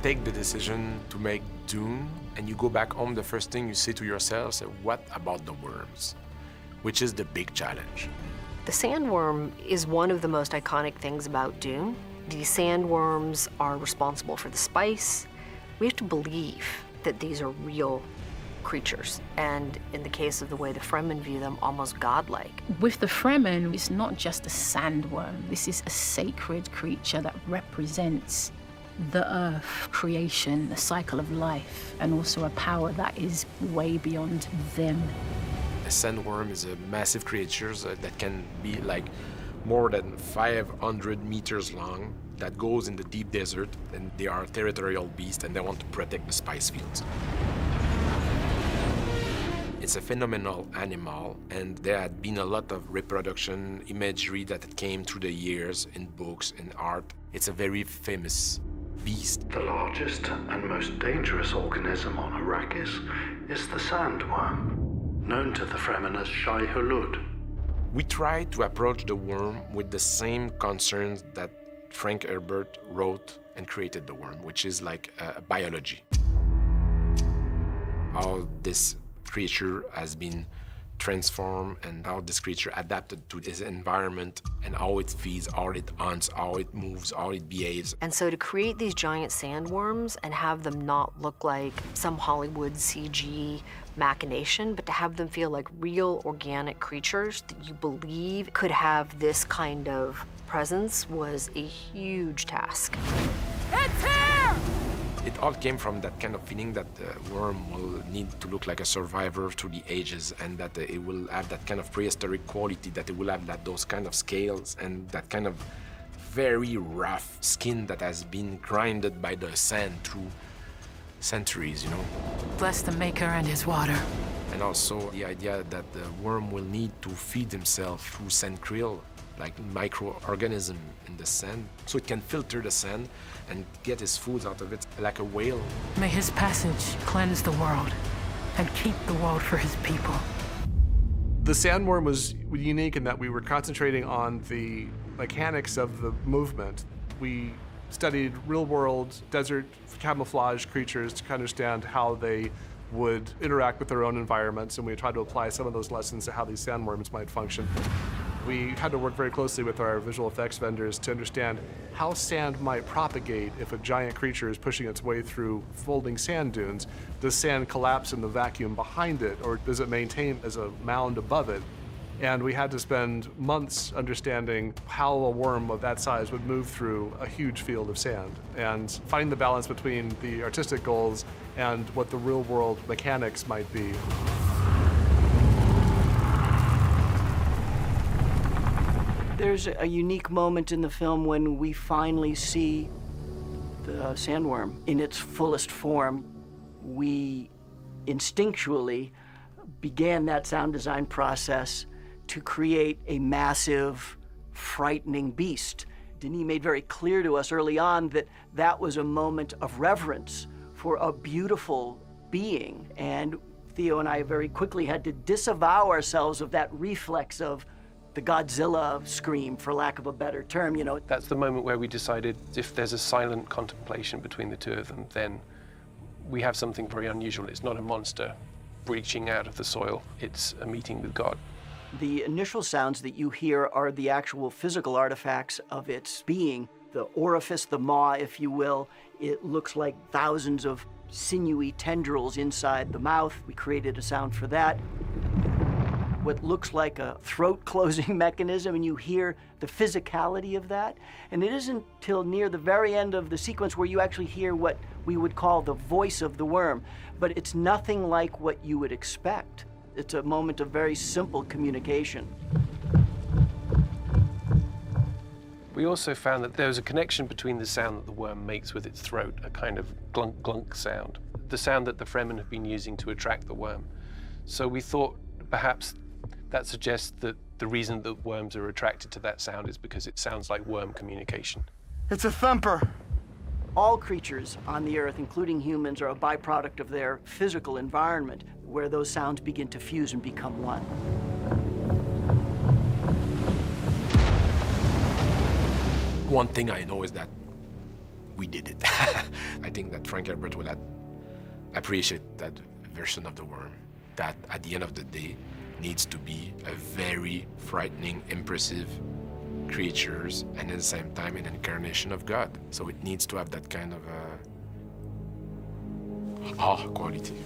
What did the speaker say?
take the decision to make Dune, and you go back home, the first thing you say to yourself is, what about the worms? Which is the big challenge. The sandworm is one of the most iconic things about Dune. These sandworms are responsible for the spice. We have to believe that these are real creatures, and in the case of the way the Fremen view them, almost godlike. With the Fremen, it's not just a sandworm. This is a sacred creature that represents the earth, creation, the cycle of life, and also a power that is way beyond them. A sandworm is a massive creature that can be like more than 500 meters long, that goes in the deep desert, and they are territorial beasts, and they want to protect the spice fields. It's a phenomenal animal, and there had been a lot of reproduction imagery that came through the years in books and art. It's a very famous beast. The largest and most dangerous organism on Arrakis is the sandworm, known to the Fremen as Shai Hulud. We tried to approach the worm with the same concerns that Frank Herbert wrote and created the worm, which is like biology. How this creature has been transformed and how this creature adapted to its environment and how it feeds, how it hunts, how it moves, how it behaves. And so to create these giant sandworms and have them not look like some Hollywood CG machination, but to have them feel like real organic creatures that you believe could have this kind of presence was a huge task. It's here! It all came from that kind of feeling that the worm will need to look like a survivor through the ages, and that it will have that kind of prehistoric quality, that it will have those kind of scales and that kind of very rough skin that has been grinded by the sand through centuries, you know. Bless the maker and his water. And also the idea that the worm will need to feed himself through sand krill, like microorganism in the sand, so it can filter the sand and get his food out of it like a whale. May his passage cleanse the world and keep the world for his people. The sandworm was unique in that we were concentrating on the mechanics of the movement. We studied real-world desert camouflage creatures to understand how they would interact with their own environments, and we tried to apply some of those lessons to how these sandworms might function. We had to work very closely with our visual effects vendors to understand how sand might propagate if a giant creature is pushing its way through folding sand dunes. Does sand collapse in the vacuum behind it, or does it maintain as a mound above it? And we had to spend months understanding how a worm of that size would move through a huge field of sand and find the balance between the artistic goals and what the real-world mechanics might be. There's a unique moment in the film when we finally see the sandworm in its fullest form. We instinctually began that sound design process to create a massive, frightening beast. Denis made very clear to us early on that that was a moment of reverence for a beautiful being. And Theo and I very quickly had to disavow ourselves of that reflex of the Godzilla scream, for lack of a better term, you know. That's the moment where we decided if there's a silent contemplation between the two of them, then we have something very unusual. It's not a monster breaching out of the soil. It's a meeting with God. The initial sounds that you hear are the actual physical artifacts of its being. The orifice, the maw, if you will, it looks like thousands of sinewy tendrils inside the mouth. We created a sound for that. What looks like a throat-closing mechanism, and you hear the physicality of that. And it isn't till near the very end of the sequence where you actually hear what we would call the voice of the worm, but it's nothing like what you would expect. It's a moment of very simple communication. We also found that there was a connection between the sound that the worm makes with its throat, a kind of glunk-glunk sound, the sound that the Fremen have been using to attract the worm. So we thought perhaps that suggests that the reason that worms are attracted to that sound is because it sounds like worm communication. It's a thumper. All creatures on the Earth, including humans, are a byproduct of their physical environment, where those sounds begin to fuse and become one. One thing I know is that we did it. I think that Frank Herbert will appreciate that version of the worm, that at the end of the day needs to be a very frightening, impressive creatures, and at the same time an incarnation of God. So it needs to have that kind of quality.